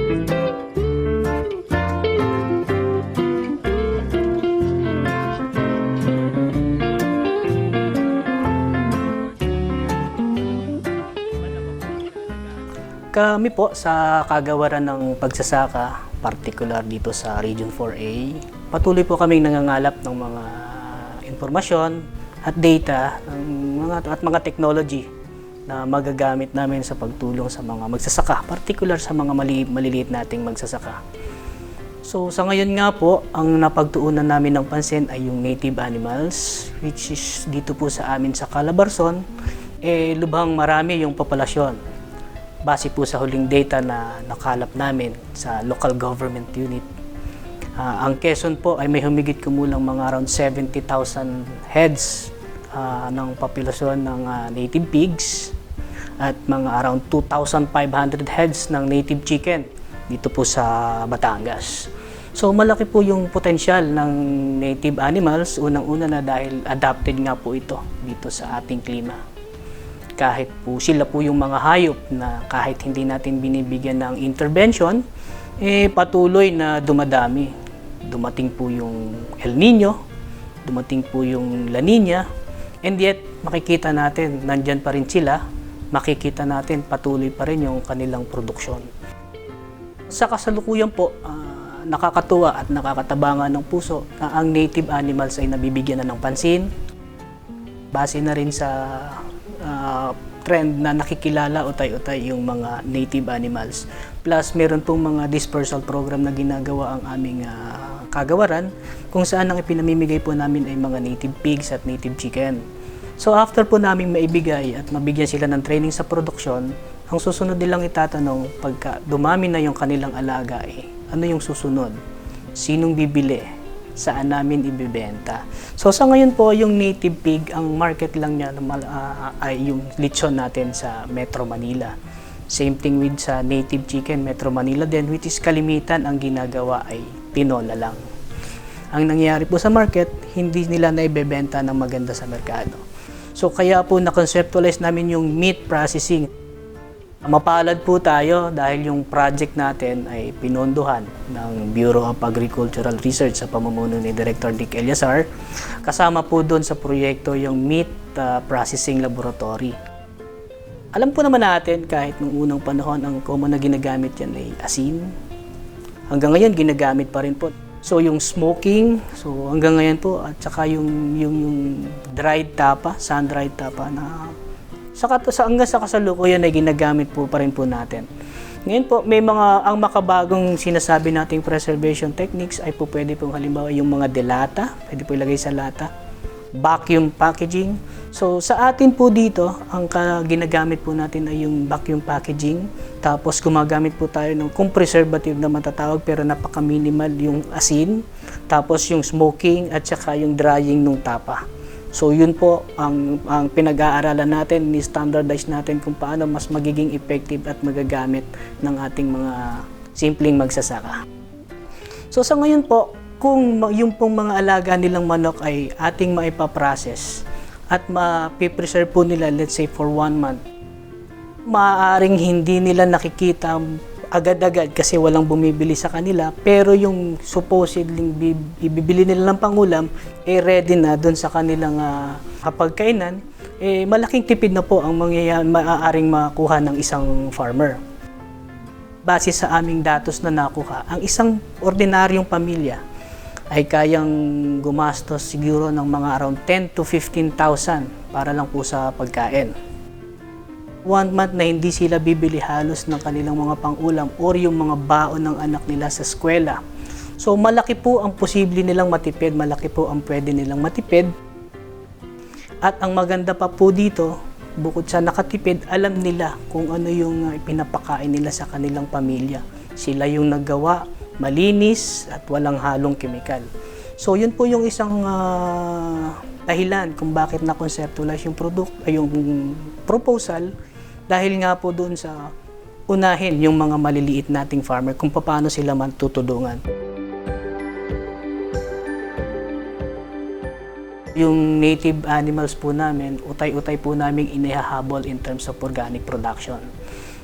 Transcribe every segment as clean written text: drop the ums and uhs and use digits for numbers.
Kami po sa kagawaran ng pagsasaka, particular dito sa Region 4A, patuloy po kaming nangangalap ng mga impormasyon at data at mga technology na magagamit namin sa pagtulong sa mga magsasaka, particular sa mga maliliit nating magsasaka. So sa ngayon nga po, ang napagtuunan namin ng pansin ay yung native animals, which is dito po sa amin sa Calabarzon, lubhang marami yung populasyon. Base po sa huling data na nakalap namin sa local government unit. Ang Quezon po ay may humigit kumulang mga around 70,000 heads ng populasyon ng native pigs at mga around 2,500 heads ng native chicken dito po sa Batangas. So malaki po yung potensyal ng native animals, unang-una na dahil adapted nga po ito dito sa ating klima. Kahit po sila po yung mga hayop na kahit hindi natin binibigyan ng intervention, patuloy na dumadami. Dumating po yung El Nino, dumating po yung La Nina, and yet makikita natin nandyan pa rin sila, makikita natin patuloy pa rin yung kanilang produksyon. Sa kasalukuyan po, nakakatuwa at nakakatabangan ng puso na ang native animals ay nabibigyan na ng pansin. Base na rin sa trend na nakikilala utay-utay yung mga native animals. Plus, meron pong mga dispersal program na ginagawa ang aming kagawaran kung saan ang ipinamimigay po namin ay mga native pigs at native chicken. So after po namin maibigay at mabigyan sila ng training sa produksyon, ang susunod nilang itatanong pagka dumami na yung kanilang alaga ano yung susunod? Sinong bibili? Saan namin ibibenta. So sa ngayon po, yung native pig, ang market lang niya ay yung lechon natin sa Metro Manila. Same thing with sa native chicken, Metro Manila din, which is kalimitan ang ginagawa ay tinola lang. Ang nangyayari po sa market, hindi nila naibebenta ng maganda sa merkado. So kaya po na-conceptualize namin yung meat processing. Mapalad po tayo dahil yung project natin ay pinondohan ng Bureau of Agricultural Research sa pamumuno ni Director Dick Eliazar. Kasama po doon sa proyekto yung Meat Processing Laboratory. Alam po naman natin kahit nung unang panahon ang common na ginagamit yan ay asin. Hanggang ngayon ginagamit pa rin po. So yung smoking, so hanggang ngayon po at saka yung dried tapa, sun-dried tapa na hanggang sa kasalukuyan ay ginagamit po pa rin po natin. Ngayon po, may ang makabagong sinasabi nating preservation techniques ay po pwede po halimbawa yung mga delata, pwede po ilagay sa lata, vacuum packaging. So sa atin po dito, ang ginagamit po natin ay yung vacuum packaging, tapos gumagamit po tayo ng kung preservative na matatawag pero napaka-minimal yung asin, tapos yung smoking at saka yung drying ng tapa. So yun po ang pinag-aaralan natin, ni-standardize natin kung paano mas magiging effective at magagamit ng ating mga simpleng magsasaka. So sa ngayon po, kung yung pong mga alaga nilang manok ay ating maipaprocess at ma-preserve po nila, let's say for 1 month, maaaring hindi nila nakikita agad-agad kasi walang bumibili sa kanila, pero yung supposedly ibibili nila ng pangulam ready na doon sa kanilang hapagkainan, malaking tipid na po ang maaaring makuha ng isang farmer. Base sa aming datos na nakuha, ang isang ordinaryong pamilya ay kayang gumastos siguro ng mga around 10 to 15,000 para lang po sa pagkain. 1 month na hindi sila bibili halos ng kanilang mga pangulam or yung mga baon ng anak nila sa eskwela. So malaki po ang posible nilang matipid, malaki po ang pwede nilang matipid. At ang maganda pa po dito, bukod sa nakatipid, alam nila kung ano yung pinapakain nila sa kanilang pamilya. Sila yung naggawa, malinis at walang halong kemikal. So yun po yung isang dahilan kung bakit na-conceptualize yung yung proposal. Dahil nga po doon sa unahin yung mga maliliit nating farmer kung paano sila man tutulungan. Yung native animals po namin, utay-utay po namin inihahabol in terms of organic production.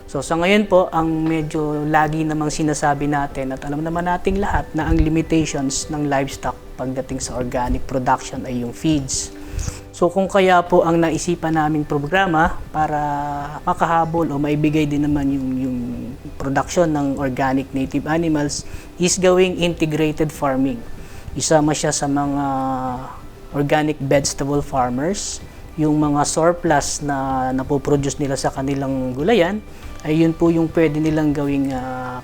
So sa ngayon po, ang medyo lagi namang sinasabi natin at alam naman nating lahat na ang limitations ng livestock pagdating sa organic production ay yung feeds. So kung kaya po ang naisipan naming programa para makahabol o maibigay din naman yung production ng organic native animals is gawing integrated farming. Isama siya sa mga organic vegetable farmers, yung mga surplus na napoproduce nila sa kanilang gulayan, ay yun po yung pwede nilang gawing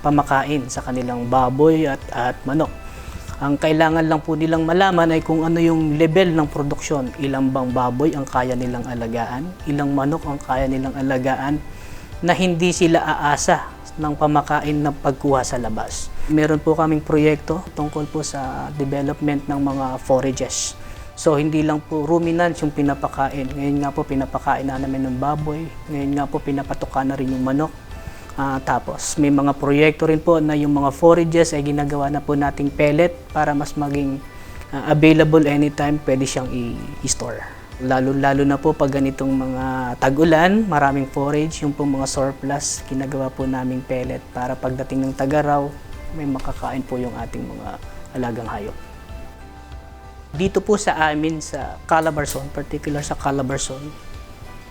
pamakain sa kanilang baboy at manok. Ang kailangan lang po nilang malaman ay kung ano yung level ng produksyon. Ilang bang baboy ang kaya nilang alagaan, ilang manok ang kaya nilang alagaan na hindi sila aasa ng pamakain na pagkuha sa labas. Meron po kaming proyekto tungkol po sa development ng mga forages. So hindi lang po ruminants yung pinapakain. Ngayon nga po pinapakain na namin ng baboy. Ngayon nga po pinapatukan na rin yung manok. Tapos may mga proyekto rin po na yung mga forages ay ginagawa na po nating pellet para mas maging available anytime pwede siyang i-store. Lalo na po pag ganitong mga tag-ulan, maraming forage, yung po mga surplus, ginagawa po naming pellet para pagdating ng tag-araw, may makakain po yung ating mga alagang hayop. Dito po sa amin sa Calabarzon, particular sa Calabarzon,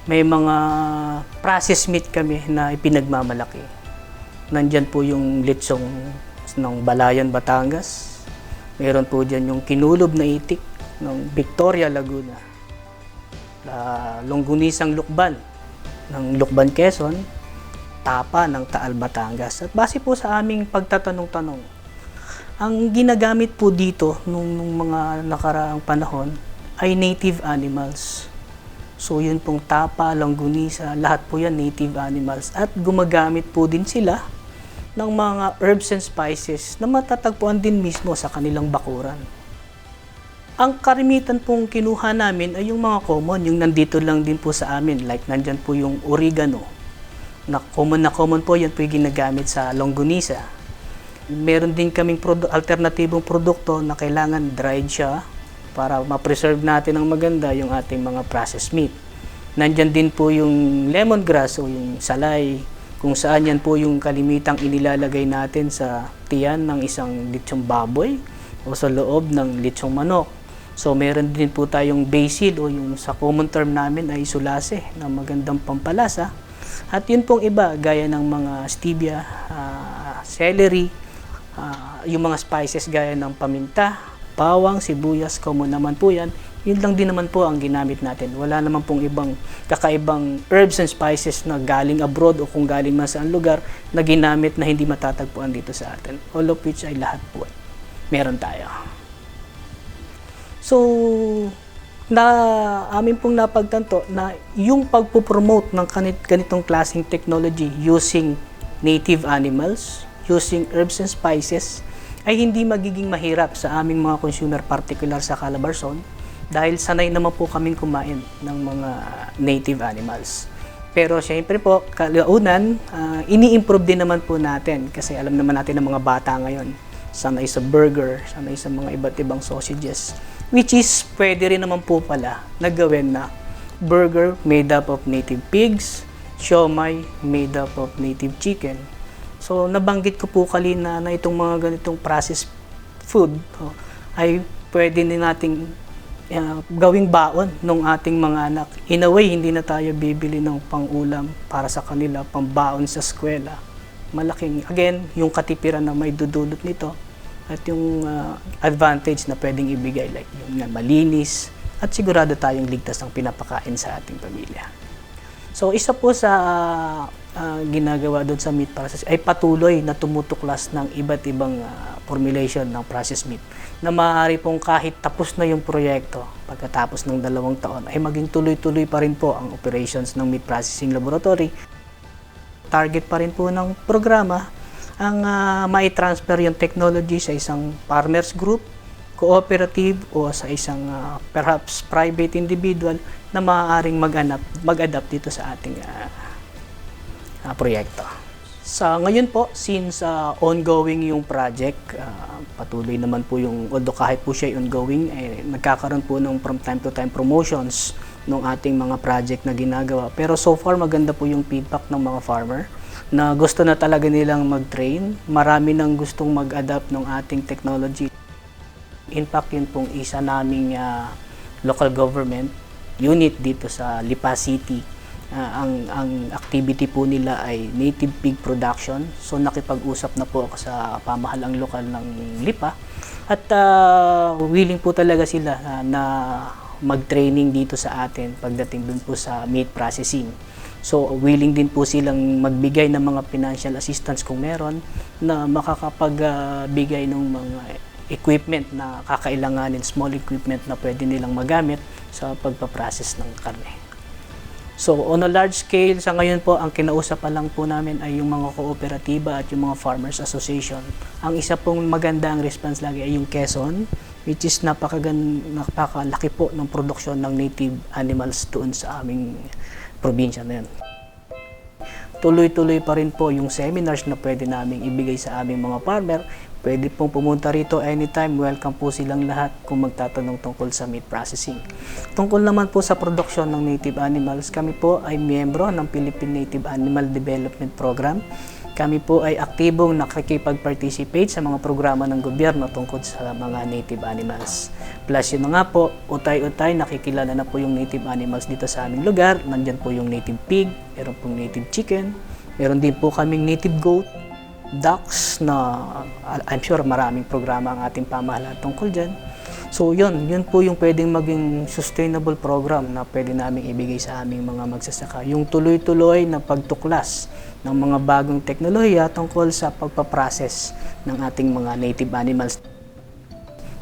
may mga processed meat kami na ipinagmamalaki. Nandyan po yung litsong ng Balayan, Batangas. Meron po dyan yung kinulob na itik ng Victoria, Laguna. Longganisang Lukban ng Lukban, Quezon. Tapa ng Taal, Batangas. At base po sa aming pagtatanong-tanong, ang ginagamit po dito nung mga nakaraang panahon ay native animals. So yun pong tapa, longganisa, lahat po yan native animals. At gumagamit po din sila ng mga herbs and spices na matatagpuan din mismo sa kanilang bakuran. Ang karimitan pong kinuha namin ay yung mga common, yung nandito lang din po sa amin. Like nandyan po yung oregano. Na common po, yan po yung ginagamit sa longganisa. Meron din kaming alternatibong produkto na kailangan dried siya para ma-preserve natin ng maganda yung ating mga processed meat. Nandyan din po yung lemongrass o yung salay, kung saan yan po yung kalimitang inilalagay natin sa tiyan ng isang litsong baboy o sa loob ng litsong manok. So meron din po tayong basil o yung sa common term namin ay sulase na magandang pampalasa. At yun pong iba gaya ng mga stevia, celery, yung mga spices gaya ng paminta, bawang, sibuyas, common naman po yan. Yun lang din naman po ang ginamit natin. Wala naman pong ibang kakaibang herbs and spices na galing abroad o kung galing man saan lugar na ginamit na hindi matatagpuan dito sa atin. All of which ay lahat po meron tayo. So, amin pong napagtanto na yung pagpupromote ng ganitong klaseng technology using native animals, using herbs and spices, ay hindi magiging mahirap sa aming mga consumer, particular sa Calabarzon, dahil sanay naman po kaming kumain ng mga native animals. Pero syempre po, kalaunan, ini-improve din naman po natin kasi alam naman natin ng mga bata ngayon, sanay sa burger, sanay sa mga iba't ibang sausages, which is pwede rin naman po pala na gawin na burger made up of native pigs, siomai made up of native chicken. So, nabanggit ko po kanina na itong mga ganitong processed food ay pwede din nating gawing baon ng ating mga anak. In a way, hindi na tayo bibili ng pang-ulam para sa kanila, pang-baon sa eskwela. Malaking, again, yung katipiran na may dudulot nito at yung advantage na pwedeng ibigay like yung malinis at sigurado tayong ligtas ng pinapakain sa ating pamilya. So, isa po sa ginagawa doon sa meat process ay patuloy na tumutuklas ng iba't ibang formulation ng processed meat na maaari pong kahit tapos na yung proyekto pagkatapos ng 2 taon ay maging tuloy-tuloy pa rin po ang operations ng meat processing laboratory. Target pa rin po ng programa ang mai-transfer yung technology sa isang farmers group, cooperative o sa isang perhaps private individual na maaaring mag-adapt dito sa ating proyekto. Sa ngayon po, since ongoing yung project, patuloy naman po yung, although kahit po siya ongoing, nagkakaroon po ng from time to time promotions ng ating mga project na ginagawa. Pero so far, maganda po yung feedback ng mga farmer. na gusto na talaga nilang mag-train. Marami nang gustong mag-adapt ng ating technology. In fact, yun pong isa naming local government unit dito sa Lipa City. Ang activity po nila ay native pig production. So nakipag-usap na po ako sa pamahalang lokal ng Lipa at willing po talaga sila na mag-training dito sa atin pagdating dun po sa meat processing. So willing din po silang magbigay ng mga financial assistance kung meron na makakapagbigay ng mga equipment na kakailanganin, small equipment na pwede nilang magamit sa pagpaprocess ng karne. So on a large scale, sa ngayon po, ang kinausap pa lang po namin ay yung mga kooperatiba at yung mga farmers association. Ang isa pong magandang response lagi ay yung Quezon, which is napakalaki po ng produksyon ng native animals doon sa aming probinsya na yun. Tuloy-tuloy pa rin po yung seminars na pwede naming ibigay sa aming mga farmer. Pwede pong pumunta rito anytime. Welcome po silang lahat kung magtatanong tungkol sa meat processing. Tungkol naman po sa produksyon ng native animals, kami po ay miyembro ng Philippine Native Animal Development Program. Kami po ay aktibong nakikipag-participate sa mga programa ng gobyerno tungkol sa mga native animals. Plus yun na nga po, utay-utay, nakikilala na po yung native animals dito sa aming lugar. Nandyan po yung native pig, meron pong native chicken, meron din po kaming native goat, ducks na I'm sure maraming programa ang ating pamahalaan tungkol dyan. So yun po yung pwedeng maging sustainable program na pwede namin ibigay sa aming mga magsasaka. Yung tuloy-tuloy na pagtuklas ng mga bagong teknolohiya tungkol sa pagpaprocess ng ating mga native animals.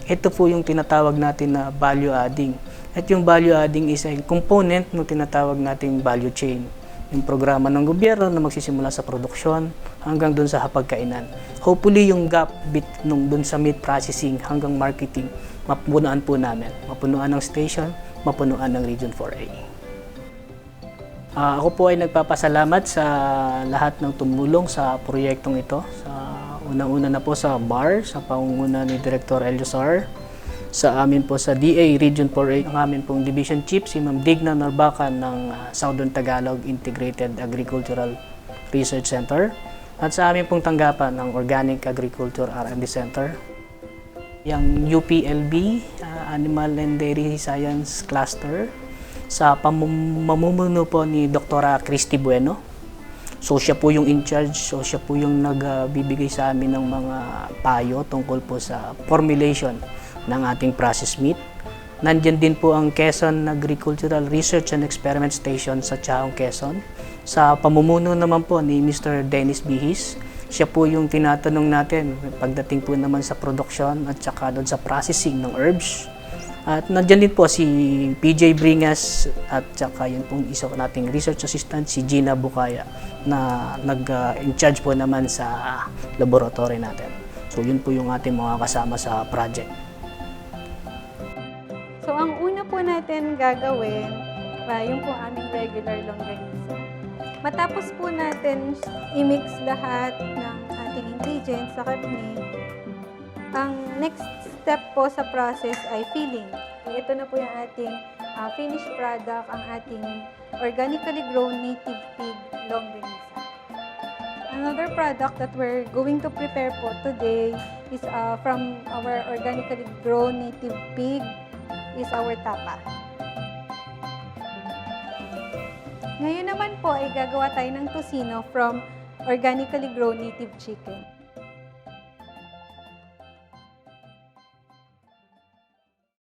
Ito po yung tinatawag natin na value adding. At yung value adding is a component ng tinatawag nating value chain. Yung programa ng gobyerno na magsisimula sa produksyon hanggang dun sa hapagkainan. Hopefully yung gap dun sa meat processing hanggang marketing, mapunuan po namin. Mapunuan ng station, mapunuan ng Region 4A. Ako po ay nagpapasalamat sa lahat ng tumulong sa proyektong ito. Unang-una na po sa BAR, sa pangunguna ni Director Eliosar, sa amin po sa DA Region 4A, ang amin pong Division Chief, si Ma'am Digna Narbacan ng Southern Tagalog Integrated Agricultural Research Center, at sa amin pong tanggapan ng Organic Agriculture R&D Center, yung UPLB, Animal and Dairy Science Cluster, sa pamumuno po ni Dr. Christy Bueno. So siya po yung in charge, so siya po yung nagbibigay sa amin ng mga payo tungkol po sa formulation ng ating processed meat. Nandiyan din po ang Quezon Agricultural Research and Experiment Station sa Chaong, Quezon. Sa pamumuno naman po ni Mr. Dennis Bihis, siya po yung tinatanong natin pagdating po naman sa production at saka doon sa processing ng herbs. At nandiyan din po si PJ Bringas at saka yun pong isa nating research assistant, si Gina Bukaya, na nag-in charge po naman sa laboratory natin. So yun po yung ating mga kasama sa project. So ang una po natin gagawin, yung po aming regular longganisa. Matapos po natin i-mix lahat ng ating ingredients sa karne, ang next step po sa process ay filling. Ito na po yung ating finished product, ang ating organically grown native pig longganisa. Another product that we're going to prepare po today is from our organically grown native pig is our tapa. Ngayon naman po ay gagawa tayo ng tocino from organically grown native chicken.